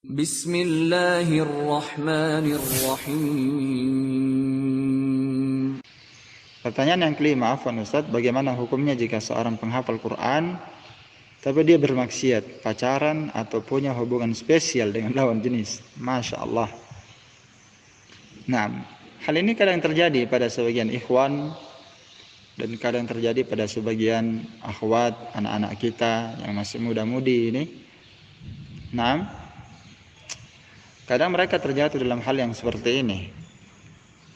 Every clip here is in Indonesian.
Bismillahirrahmanirrahim. Pertanyaan yang kelima, afwan Ustaz, bagaimana hukumnya jika seorang penghafal Quran tapi dia bermaksiat, pacaran atau punya hubungan spesial dengan lawan jenis? Masya Allah. Nah, hal ini kadang terjadi pada sebagian ikhwan dan kadang terjadi pada sebagian akhwat, anak-anak kita yang masih muda-mudi ini. Nah, kadang mereka terjatuh dalam hal yang seperti ini.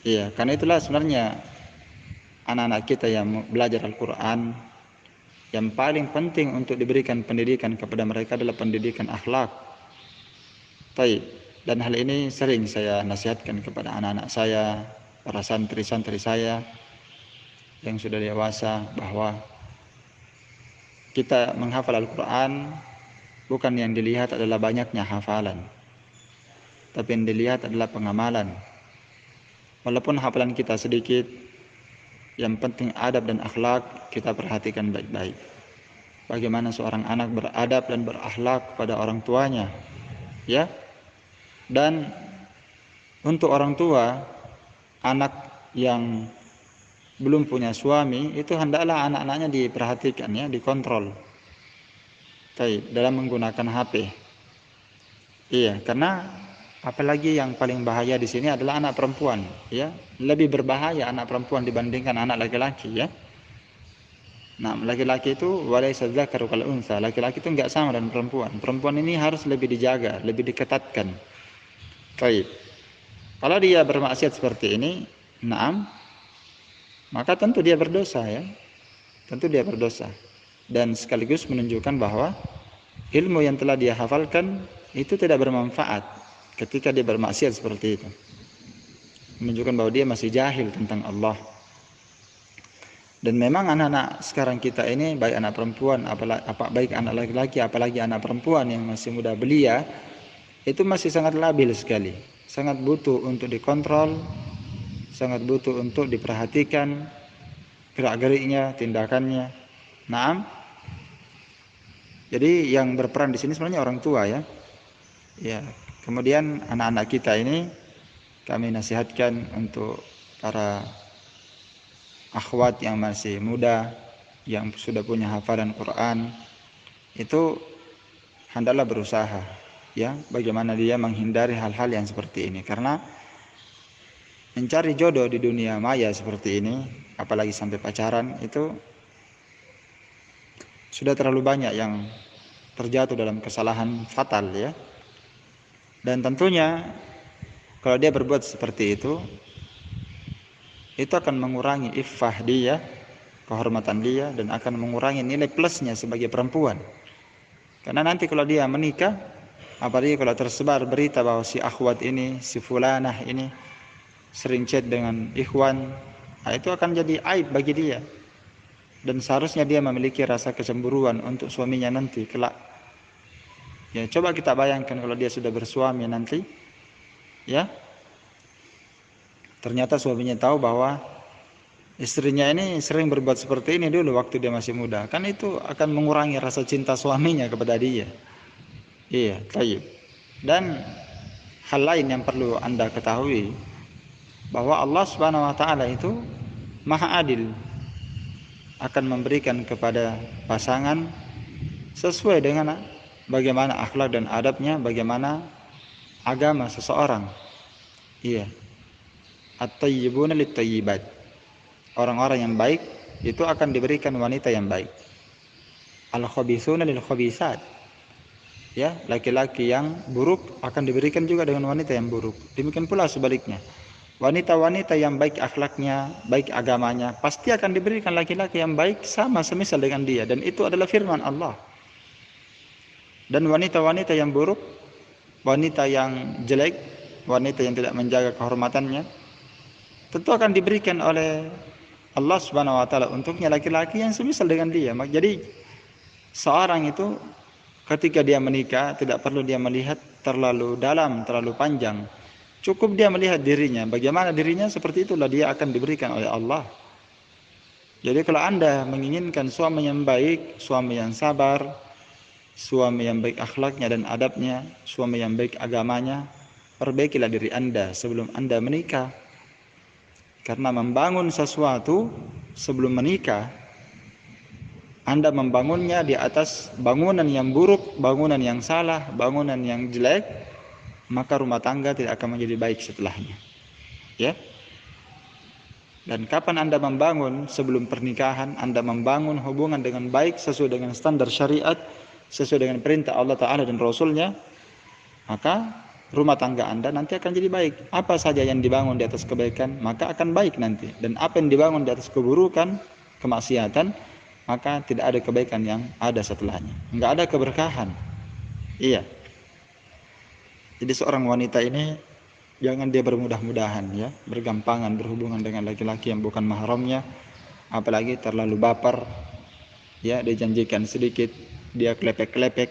Iya, karena itulah sebenarnya anak-anak kita yang belajar Al-Quran, yang paling penting untuk diberikan pendidikan kepada mereka adalah pendidikan akhlak. Baik. Dan hal ini sering saya nasihatkan kepada anak-anak saya, para santri-santri saya yang sudah dewasa, bahwa kita menghafal Al-Quran bukan yang dilihat adalah banyaknya hafalan, tapi yang dilihat adalah pengamalan. Walaupun hafalan kita sedikit, yang penting adab dan akhlak kita perhatikan baik-baik. Bagaimana seorang anak beradab dan berakhlak pada orang tuanya, ya. Dan untuk orang tua, anak yang belum punya suami itu hendaklah anak-anaknya diperhatikan, ya, dikontrol. Baik, dalam menggunakan HP. Iya, karena apalagi yang paling bahaya di sini adalah anak perempuan, ya. Lebih berbahaya anak perempuan dibandingkan anak laki-laki, ya. Nah, laki-laki itu walaysa dzakaru kal unsa. Laki-laki itu enggak sama dengan perempuan. Perempuan ini harus lebih dijaga, lebih diketatkan. Baik. Kalau dia bermaksiat seperti ini, maka tentu dia berdosa, ya. Tentu dia berdosa. Dan sekaligus menunjukkan bahwa ilmu yang telah dia hafalkan itu tidak bermanfaat ketika dia bermaksiat seperti itu. Menunjukkan bahwa dia masih jahil tentang Allah. Dan memang anak-anak sekarang kita ini, baik anak perempuan, baik anak laki-laki, apalagi anak perempuan yang masih muda belia, itu masih sangat labil sekali. Sangat butuh untuk dikontrol, sangat butuh untuk diperhatikan gerak-geriknya, tindakannya. Naam. Jadi yang berperan di sini sebenarnya orang tua, ya. Ya, kemudian anak-anak kita ini kami nasihatkan untuk para akhwat yang masih muda, yang sudah punya hafalan Quran, itu hendaklah berusaha, ya, bagaimana dia menghindari hal-hal yang seperti ini. Karena mencari jodoh di dunia maya seperti ini, apalagi sampai pacaran, itu sudah terlalu banyak yang terjatuh dalam kesalahan fatal, ya. Dan tentunya kalau dia berbuat seperti itu akan mengurangi iffah dia, kehormatan dia, dan akan mengurangi nilai plusnya sebagai perempuan. Karena nanti kalau dia menikah, apalagi kalau tersebar berita bahwa si akhwat ini, si fulanah ini sering chat dengan ikhwan, itu akan jadi aib bagi dia. Dan seharusnya dia memiliki rasa kecemburuan untuk suaminya nanti kelak. Ya, coba kita bayangkan kalau dia sudah bersuami nanti, ya. Ternyata suaminya tahu bahwa istrinya ini sering berbuat seperti ini dulu waktu dia masih muda. Kan itu akan mengurangi rasa cinta suaminya kepada dia. Iya, baik. Dan hal lain yang perlu Anda ketahui, bahwa Allah Subhanahu wa taala itu Maha Adil, akan memberikan kepada pasangan sesuai dengan bagaimana akhlak dan adabnya, bagaimana agama seseorang. Iya. At-tayyibuna lit-tayyibat. Orang-orang yang baik itu akan diberikan wanita yang baik. Al-khabithuna lil-khabithat. Ya, laki-laki yang buruk akan diberikan juga dengan wanita yang buruk. Demikian pula sebaliknya. Wanita-wanita yang baik akhlaknya, baik agamanya, pasti akan diberikan laki-laki yang baik sama semisal dengan dia. Dan itu adalah firman Allah. Dan wanita-wanita yang buruk, wanita yang jelek, wanita yang tidak menjaga kehormatannya, tentu akan diberikan oleh Allah Subhanahu wa taala untuknya laki-laki yang semisal dengan dia. Jadi seorang itu ketika dia menikah tidak perlu dia melihat terlalu dalam, terlalu panjang. Cukup dia melihat dirinya, bagaimana dirinya, seperti itulah dia akan diberikan oleh Allah. Jadi kalau Anda menginginkan suami yang baik, suami yang sabar, suami yang baik akhlaknya dan adabnya, suami yang baik agamanya, perbaikilah diri Anda sebelum Anda menikah. Karena membangun sesuatu sebelum menikah, Anda membangunnya di atas bangunan yang buruk, bangunan yang salah, bangunan yang jelek, maka rumah tangga tidak akan menjadi baik setelahnya. Ya. Dan kapan Anda membangun sebelum pernikahan, Anda membangun hubungan dengan baik sesuai dengan standar syariat, sesuai dengan perintah Allah Ta'ala dan Rasulnya, maka rumah tangga Anda nanti akan jadi baik. Apa saja yang dibangun di atas kebaikan, maka akan baik nanti. Dan apa yang dibangun di atas keburukan, kemaksiatan, maka tidak ada kebaikan yang ada setelahnya. Enggak ada keberkahan. Iya. Jadi seorang wanita ini jangan dia bermudah-mudahan ya, bergampangan berhubungan dengan laki-laki yang bukan mahramnya, apalagi terlalu baper. Ya, dijanjikan sedikit, dia klepek-klepek.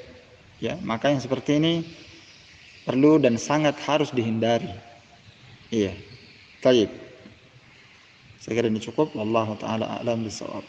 Ya, maka yang seperti ini perlu dan sangat harus dihindari. Iya. Baik. Saya kira ini cukup. Wallahu taala a'lam bishawab.